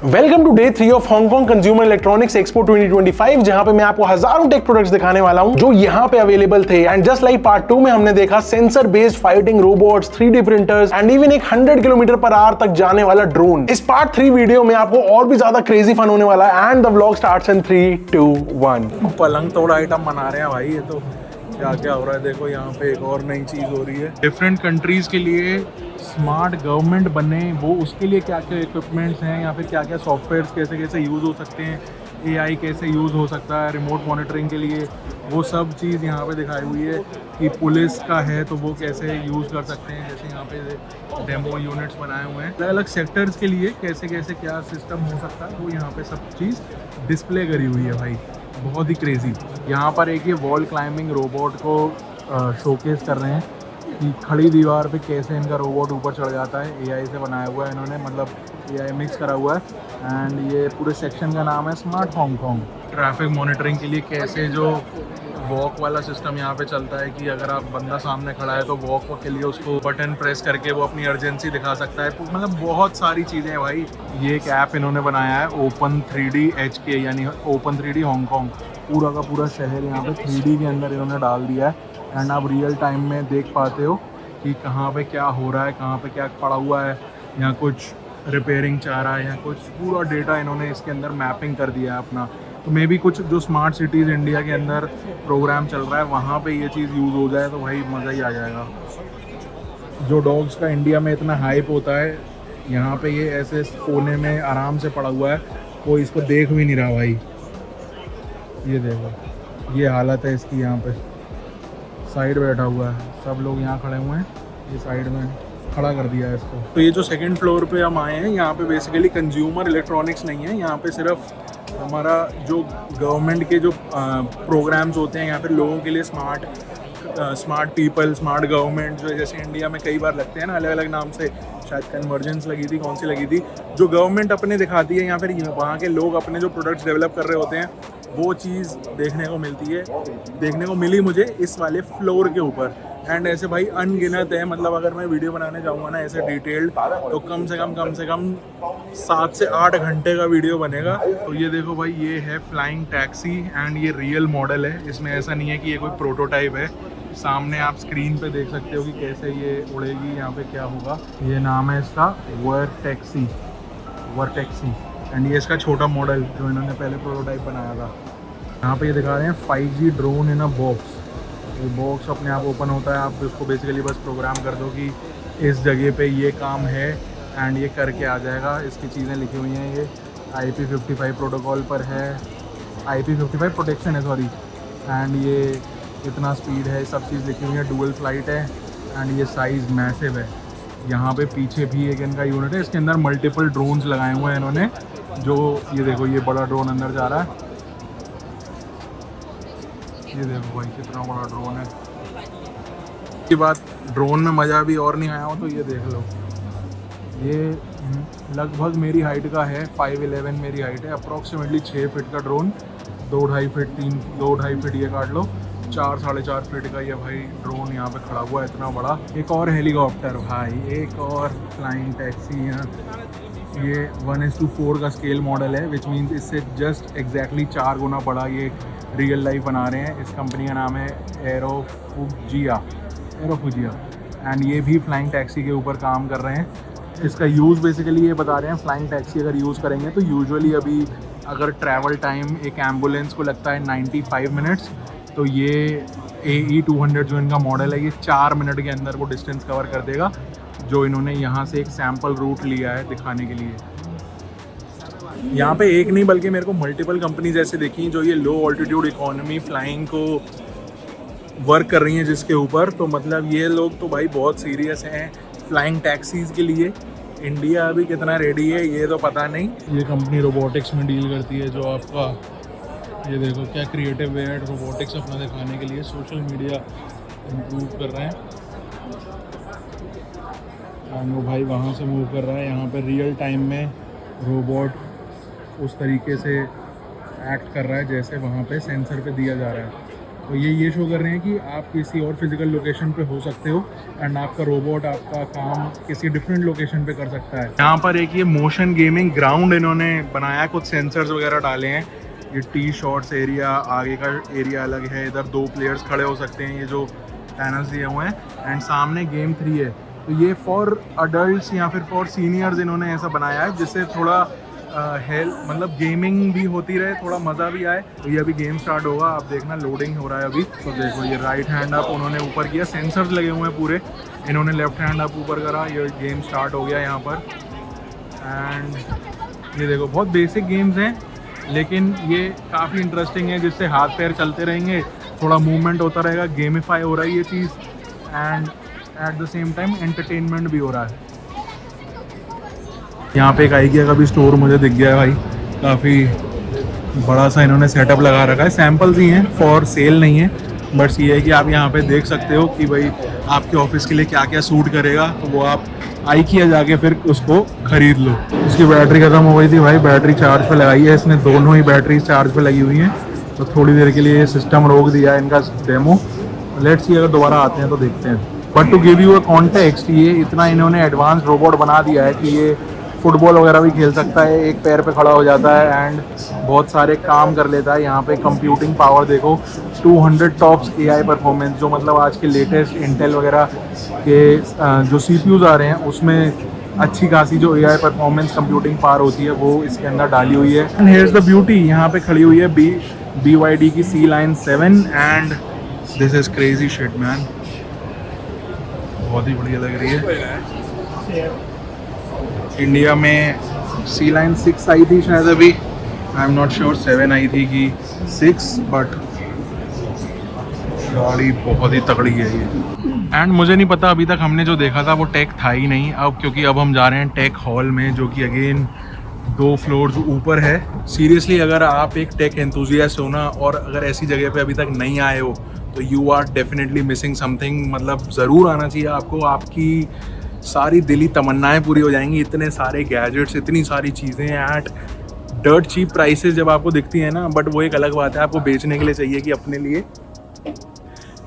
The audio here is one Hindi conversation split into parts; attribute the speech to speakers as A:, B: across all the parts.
A: Welcome to day 3 of Hong Kong consumer electronics expo 2025, जहां पे मैं आपको हजारों टेक प्रोडक्ट्स दिखाने वाला हूं जो यहां पे अवेलेबल थे। एंड जस्ट लाइक पार्ट 2 में हमने देखा sensor based fighting robots, 3D printers and even एक 100 किलोमीटर पर आवर तक जाने वाला ड्रोन। इस पार्ट 3 वीडियो में आपको और भी ज्यादा क्रेजी फन होने वाला है। And the vlog starts in 3, 2, 1।
B: पलंग तोड़ आइटम बना रहे हैं भाई। ये तो क्या क्या हो रहा है, देखो यहाँ पे एक और नई चीज़ हो रही है। डिफरेंट कंट्रीज के लिए स्मार्ट गवर्नमेंट बने, वो उसके लिए क्या क्या इक्विपमेंट्स हैं या फिर क्या क्या सॉफ्टवेयर्स कैसे कैसे यूज़ हो सकते हैं, AI कैसे यूज़ हो सकता है रिमोट मॉनिटरिंग के लिए, वो सब चीज़ यहाँ पे दिखाई हुई है। कि पुलिस का है तो वो कैसे यूज़ कर सकते हैं, जैसे यहाँ पे डेमो यूनिट्स बनाए हुए हैं अलग अलग सेक्टर्स के लिए, कैसे कैसे क्या सिस्टम हो सकता है, वो यहाँ पे सब चीज़ डिस्प्ले करी हुई है भाई। बहुत ही क्रेजी। यहाँ पर एक ये वॉल क्लाइंबिंग रोबोट को शोकेस कर रहे हैं कि खड़ी दीवार पे कैसे इनका रोबोट ऊपर चढ़ जाता है। AI से बनाया हुआ है इन्होंने, मतलब AI मिक्स करा हुआ है। एंड ये पूरे सेक्शन का नाम है स्मार्ट हांगकांग। ट्रैफिक मॉनिटरिंग के लिए कैसे जो वॉक वाला सिस्टम यहाँ पे चलता है कि अगर आप बंदा सामने खड़ा है तो वॉक के लिए उसको बटन प्रेस करके वो अपनी अर्जेंसी दिखा सकता है। मतलब बहुत सारी चीज़ें हैं भाई। ये एक ऐप इन्होंने बनाया है ओपन 3D HK, यानी ओपन 3D हांगकांग। पूरा का पूरा शहर यहाँ पे 3D के अंदर इन्होंने डाल दिया है। एंड आप रियल टाइम में देख पाते हो कि कहाँ पे क्या हो रहा है, कहाँ पे क्या पड़ा हुआ है, या कुछ रिपेयरिंग चाह रहा है, या कुछ पूरा डेटा इन्होंने इसके अंदर मैपिंग कर दिया है अपना। तो मे भी कुछ जो स्मार्ट सिटीज़ इंडिया के अंदर प्रोग्राम चल रहा है वहाँ पे ये चीज़ यूज़ हो जाए तो भाई मज़ा ही आ जाएगा। जो डॉग्स का इंडिया में इतना हाइप होता है, यहाँ पे ये ऐसे कोने में आराम से पड़ा हुआ है, कोई इसको देख भी नहीं रहा भाई। ये देखो, ये हालत है इसकी। यहाँ पे साइड बैठा हुआ है, सब लोग यहाँ खड़े हुए हैं, ये साइड में खड़ा कर दिया है इसको। तो ये जो सेकंड फ्लोर पे हम आए हैं, यहाँ पे बेसिकली कंज्यूमर इलेक्ट्रॉनिक्स नहीं है, यहाँ पे सिर्फ हमारा जो गवर्नमेंट के जो प्रोग्राम्स होते हैं यहाँ पे लोगों के लिए, स्मार्ट पीपल, स्मार्ट गवर्नमेंट, जो जैसे इंडिया में कई बार लगते हैं ना अलग अलग नाम से, शायद कन्वर्जेंस लगी थी, कौन सी लगी थी, जो गवर्नमेंट अपने दिखाती है या फिर वहाँ के लोग अपने जो प्रोडक्ट्स डेवलप कर रहे होते हैं, वो चीज़ देखने को मिलती है। देखने को मिली मुझे इस वाले फ्लोर के ऊपर। एंड ऐसे भाई अनगिनत है, मतलब अगर मैं वीडियो बनाने जाऊँगा ना ऐसे डिटेल्ड, तो कम से कम 7 से 8 घंटे का वीडियो बनेगा। तो ये देखो भाई, ये है फ्लाइंग टैक्सी एंड ये रियल मॉडल है। इसमें ऐसा नहीं है कि ये कोई प्रोटोटाइप है। सामने आप स्क्रीन पे देख सकते हो कि कैसे ये उड़ेगी, यहाँ पे क्या होगा। ये नाम है इसका वर्टैक्सी। एंड ये इसका छोटा मॉडल जो इन्होंने पहले प्रोटोटाइप बनाया था। यहाँ पे ये दिखा रहे हैं 5G ड्रोन इन अ बॉक्स। ये बॉक्स अपने आप ओपन होता है, आप उसको बेसिकली बस प्रोग्राम कर दो कि इस जगह पे ये काम है एंड ये करके आ जाएगा। इसकी चीज़ें लिखी हुई हैं, ये IP55 प्रोटोकॉल पर है, IP55 प्रोटेक्शन है सॉरी। एंड ये कितना स्पीड है, सब चीज़ लिखी हुई है। डुअल फ्लाइट है एंड ये साइज़ मैसिव है। यहाँ पे पीछे भी एक इनका यूनिट है, इसके अंदर मल्टीपल ड्रोन्स लगाए हुए हैं इन्होंने। जो ये देखो, ये बड़ा ड्रोन अंदर जा रहा है, ये देखो भाई कितना बड़ा ड्रोन है। इसके बाद ड्रोन में मज़ा भी और नहीं आया हो तो ये देख लो, ये लगभग मेरी हाइट का है, 5'11" मेरी हाइट है, अप्रॉक्सीमेटली 6 फीट का ड्रोन, 2-2.5 फीट ये काट लो, 4-4.5 फीट का ये भाई ड्रोन यहाँ पे खड़ा हुआ है, इतना बड़ा। एक और हेलीकॉप्टर भाई, एक और फ्लाइंग टैक्सी। ये 1:4 का स्केल मॉडल है, विच मीन्स इससे जस्ट एग्जैक्टली 4 गुना बड़ा ये रियल लाइफ बना रहे हैं। इस कंपनी का नाम है एरोफुजिया। एंड ये भी फ्लाइंग टैक्सी के ऊपर काम कर रहे हैं। इसका यूज़ बेसिकली ये बता रहे हैं, फ्लाइंग टैक्सी अगर यूज़ करेंगे तो यूजुअली अभी अगर ट्रैवल टाइम एक एम्बुलेंस को लगता है 95 मिनट्स, तो ये AE200 जो इनका मॉडल है, ये 4 मिनट के अंदर वो डिस्टेंस कवर कर देगा, जो इन्होंने यहाँ से एक सैम्पल रूट लिया है दिखाने के लिए। यहाँ पे एक नहीं बल्कि मेरे को मल्टीपल कंपनीज ऐसे देखी जो ये लो ऑल्टीट्यूड इकोनॉमी फ्लाइंग को वर्क कर रही हैं जिसके ऊपर। तो मतलब ये लोग तो भाई बहुत सीरियस हैं फ्लाइंग टैक्सीज़ के लिए। इंडिया अभी कितना रेडी है ये तो पता नहीं। ये कंपनी रोबोटिक्स में डील करती है, जो आपका ये देखो क्या क्रिएटिव वे है रोबोटिक्स अपना दिखाने के लिए, सोशल मीडिया इम्प्रूव कर रहे हैं। और वो भाई वहाँ से मूव कर रहा है, यहाँ पे रियल टाइम में रोबोट उस तरीके से एक्ट कर रहा है जैसे वहाँ पे सेंसर पे दिया जा रहा है। तो ये शो कर रहे हैं कि आप किसी और फिजिकल लोकेशन पे हो सकते हो एंड आपका रोबोट आपका काम किसी डिफरेंट लोकेशन पे कर सकता है। यहाँ पर एक ये मोशन गेमिंग ग्राउंड इन्होंने बनाया, कुछ सेंसर्स वगैरह डाले हैं। ये टी शॉट्स एरिया, आगे का एरिया अलग है, इधर 2 प्लेयर्स खड़े हो सकते हैं, ये जो पैनल्स दिए हुए हैं। एंड सामने गेम 3 है, तो ये फॉर अडल्ट या फिर फॉर सीनियर्स इन्होंने ऐसा बनाया है जिससे थोड़ा हेल्थ मतलब गेमिंग भी होती रहे, थोड़ा मज़ा भी आए। तो ये अभी गेम स्टार्ट होगा, आप देखना लोडिंग हो रहा है अभी। तो देखो ये राइट हैंड अप उन्होंने ऊपर किया, सेंसर्स लगे हुए हैं पूरे, इन्होंने लेफ्ट हैंड अप ऊपर करा, ये गेम स्टार्ट हो गया यहाँ पर। एंड ये देखो बहुत बेसिक गेम्स हैं लेकिन ये काफ़ी इंटरेस्टिंग है, जिससे हाथ पैर चलते रहेंगे, थोड़ा मूवमेंट होता रहेगा, गेमिफाई हो रहा है ये चीज़ and at the same time entertainment भी हो रहा है। यहाँ पे एक आइकिया का भी स्टोर मुझे दिख गया है भाई, काफ़ी बड़ा सा इन्होंने सेटअप लगा रखा है। सैम्पल्स ही हैं, फॉर सेल नहीं है, बट ये है कि आप यहाँ पे देख सकते हो कि भाई आपके ऑफिस के लिए क्या क्या सूट करेगा, तो वो आप आइकिया जाके फिर उसको खरीद लो। उसकी बैटरी ख़त्म हो गई थी भाई, बैटरी चार्ज पे लगाई है इसने, दोनों ही बैटरी चार्ज पे लगी हुई हैं। तो थोड़ी देर के लिए सिस्टम रोक दिया है इनका डेमो, लेट्स सी अगर दोबारा आते हैं तो देखते हैं। But to give you a context, ये इतना इन्होंने एडवांस रोबोट बना दिया है कि ये फुटबॉल वगैरह भी खेल सकता है, एक पैर पे खड़ा हो जाता है एंड बहुत सारे काम कर लेता है। यहाँ पे कंप्यूटिंग पावर देखो, 200 टॉप्स AI परफॉर्मेंस, जो मतलब आज के लेटेस्ट इंटेल वगैरह के जो CPUs आ रहे हैं उसमें अच्छी खासी जो AI परफॉर्मेंस कंप्यूटिंग पावर होती है वो इसके अंदर डाली हुई है। एंड हियर्स द ब्यूटी, यहाँ पे खड़ी हुई है BYD की C-Line 7 and this is crazy shit man, बहुत ही बढ़िया लग रही है। इंडिया में C-Line 6 आई थी शायद अभी, आई एम नॉट श्योर 7 आई थी कि 6, बट गाड़ी बहुत ही तगड़ी है ये। एंड मुझे नहीं पता, अभी तक हमने जो देखा था वो टेक था ही नहीं, अब क्योंकि अब हम जा रहे हैं टेक हॉल में, जो कि अगेन 2 फ्लोर्स ऊपर है। सीरियसली अगर आप एक टेक एंथुजियास्ट हो ना, और अगर ऐसी जगह पे अभी तक नहीं आए हो, तो you are definitely missing something. मतलब ज़रूर आना चाहिए आपको, आपकी सारी दिली तमन्नाएं पूरी हो जाएंगी। इतने सारे गैजेट्स, इतनी सारी चीज़ें एट डर्ट चीप प्राइसेस जब आपको दिखती है ना, बट वो एक अलग बात है, आपको बेचने के लिए चाहिए कि अपने लिए,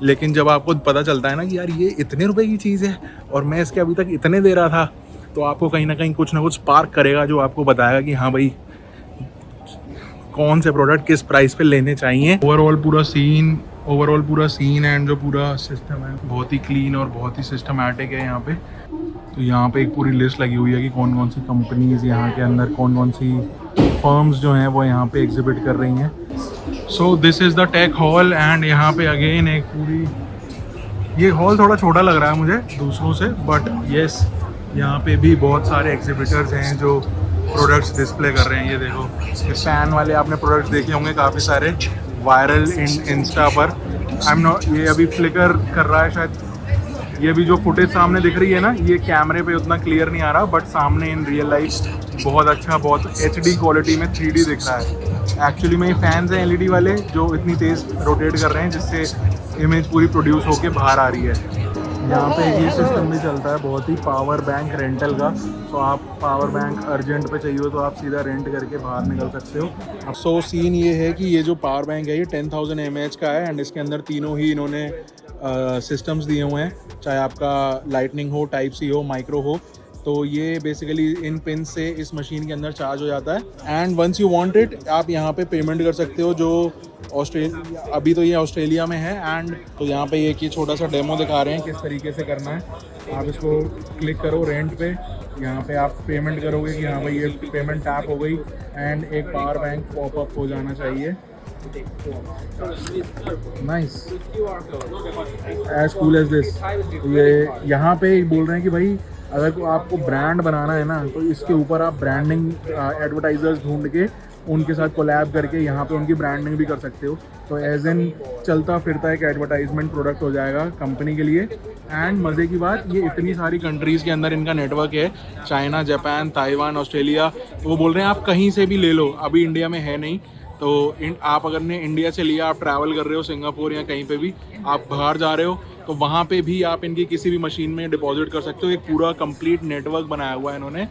B: लेकिन जब आपको पता चलता है ना कि यार ये इतने रुपए की चीज़ है और मैं इसके अभी तक इतने दे रहा था, तो आपको कहीं ना कहीं कुछ ना कुछ स्पार्क करेगा जो आपको बताएगा कि हाँ भाई कौन से प्रोडक्ट किस प्राइस पे लेने चाहिए। ओवरऑल पूरा सीन एंड जो पूरा सिस्टम है बहुत ही क्लीन और बहुत ही सिस्टमैटिक है यहाँ पे। तो यहाँ पे एक पूरी लिस्ट लगी हुई है कि कौन कौन सी कंपनीज यहाँ के अंदर, कौन कौन सी फर्म्स जो हैं वो यहाँ पे एग्जिबिट कर रही हैं। So this is the tech hall and यहाँ पे अगेन एक पूरी, ये हॉल थोड़ा छोटा लग रहा है मुझे दूसरों से, बट येस यहाँ पे भी बहुत सारे एग्जिबिटर्स हैं जो प्रोडक्ट्स डिस्प्ले कर रहे हैं। ये देखो, ये फैन वाले आपने प्रोडक्ट्स देखे होंगे काफ़ी सारे वायरल इंस्टा पर। आई एम नॉट, ये अभी फ्लिकर कर रहा है शायद, ये भी जो फुटेज सामने दिख रही है ना, ये कैमरे पे उतना क्लियर नहीं आ रहा, बट सामने इन रियल लाइफ बहुत अच्छा, बहुत HD क्वालिटी में 3D दिख रहा है। एक्चुअली में ये फैंस हैं LED वाले जो इतनी तेज़ रोटेट कर रहे हैं जिससे इमेज पूरी प्रोड्यूस होके बाहर आ रही है। यहाँ पे ये सिस्टम भी चलता है बहुत ही, पावर बैंक रेंटल का। तो आप पावर बैंक अर्जेंट पे चाहिए हो तो आप सीधा रेंट करके बाहर निकल सकते हो। सो सीन ये है कि ये जो पावर बैंक है ये 10,000 mAh का है एंड इसके अंदर तीनों ही इन्होंने सिस्टम्स दिए हुए हैं, चाहे आपका लाइटनिंग हो, टाइप C हो, माइक्रो हो। तो ये बेसिकली इन पिन से इस मशीन के अंदर चार्ज हो जाता है and once you want it आप यहाँ पे पेमेंट कर सकते हो। जो ऑस्ट्रेलिया, अभी तो ये ऑस्ट्रेलिया में है एंड तो यहाँ पे एक ये छोटा सा डेमो दिखा रहे हैं किस तरीके से करना है। आप इसको क्लिक करो रेंट पे, यहाँ पे आप पेमेंट करोगे कि हाँ भाई ये पेमेंट टैप हो गई एंड एक पावर बैंक पॉपअप हो जाना चाहिए। Nice, as cool as this. ये यहाँ पे बोल रहे हैं कि भाई अगर आपको ब्रांड बनाना है ना, तो इसके ऊपर आप ब्रांडिंग एडवर्टाइजर्स ढूंढ के उनके साथ कोलैब करके यहाँ पे उनकी ब्रांडिंग भी कर सकते हो। तो एज एन चलता फिरता एक एडवर्टाइजमेंट प्रोडक्ट हो जाएगा कंपनी के लिए। एंड मज़े की बात, ये इतनी सारी कंट्रीज़ के अंदर इनका नेटवर्क है, चाइना, जापान, ताइवान, ऑस्ट्रेलिया। तो वो बोल रहे हैं आप कहीं से भी ले लो, अभी इंडिया में है नहीं। तो आप अगर ने इंडिया से लिया, आप ट्रैवल कर रहे हो सिंगापुर या कहीं पे भी, आप बाहर जा रहे हो, तो वहाँ पे भी आप इनकी किसी भी मशीन में डिपॉजिट कर सकते हो। एक पूरा कंप्लीट नेटवर्क बनाया हुआ है इन्होंने,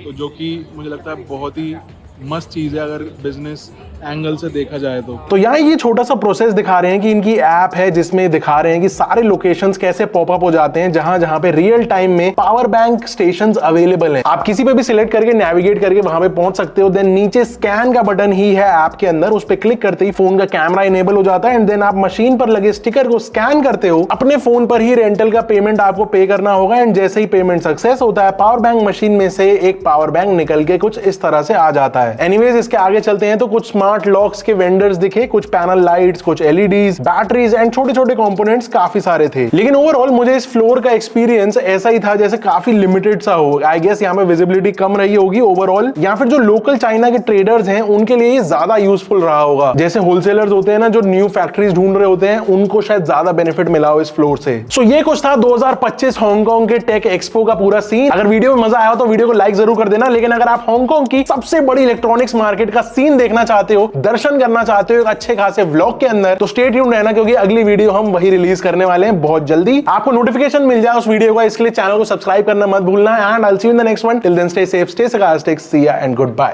B: तो जो कि मुझे लगता है बहुत ही मस्त चीज़ है अगर बिज़नेस एंगल से देखा जाए तो
A: यहाँ ये छोटा सा प्रोसेस दिखा रहे हैं कि इनकी ऐप है जिसमें दिखा रहे हैं कि सारे लोकेशंस कैसे पॉपअप हो जाते हैं जहां जहां पे रियल टाइम में पावर बैंक स्टेशंस अवेलेबल हैं। आप किसी पे भी सिलेक्ट करके नेविगेट करके वहां पे पहुंच सकते हो। देन नीचे स्कैन का बटन ही है ऐप के अंदर, उस पे क्लिक करते ही फोन का कैमरा इनेबल हो जाता है एंड देन आप मशीन पर लगे स्टिकर को स्कैन करते हो, अपने फोन पर ही रेंटल का पेमेंट आपको पे करना होगा एंड जैसे ही पेमेंट सक्सेस होता है पावर बैंक मशीन में से एक पावर बैंक निकल के कुछ इस तरह से आ जाता है। एनीवेज इसके आगे चलते हैं तो कुछ स्मार्ट लॉक्स के वेंडर्स दिखे, कुछ पैनल लाइट्स, कुछ एलईडीज, बैटरीज एंड छोटे छोटे कंपोनेंट्स काफी सारे थे। लेकिन ओवरऑल मुझे इस फ्लोर का एक्सपीरियंस ऐसा ही था जैसे काफी लिमिटेड सा हो। आई गेस यहाँ पे विजिबिलिटी कम रही होगी ओवरऑल, या फिर जो लोकल चाइना के ट्रेडर्स हैं उनके लिए ये ज्यादा यूजफुल रहा होगा। जैसे होलसेलर्स होते हैं ना जो न्यू फैक्ट्रीज ढूंढ रहे होते हैं, उनको शायद ज्यादा बेनिफिट मिला हो इस फ्लोर से। सो ये कुछ था 2025 हांगकांग के टेक एक्सपो का पूरा सीन। अगर वीडियो में मजा आया तो वीडियो को लाइक जरूर कर देना। लेकिन अगर आप हांगकांग की सबसे बड़ी इलेक्ट्रॉनिक्स मार्केट का सीन देखना चाहते हो, दर्शन करना चाहते हो एक अच्छे खासे व्लॉग के अंदर, तो स्टे ट्यून्ड रहना क्योंकि अगली वीडियो हम वही रिलीज करने वाले हैं बहुत जल्दी। आपको नोटिफिकेशन मिल जाए उस वीडियो का, इसके लिए चैनल को सब्सक्राइब करना मत भूलना। And I will see you in the next one. Till then stay safe, stay sarcastic, see ya and good bye.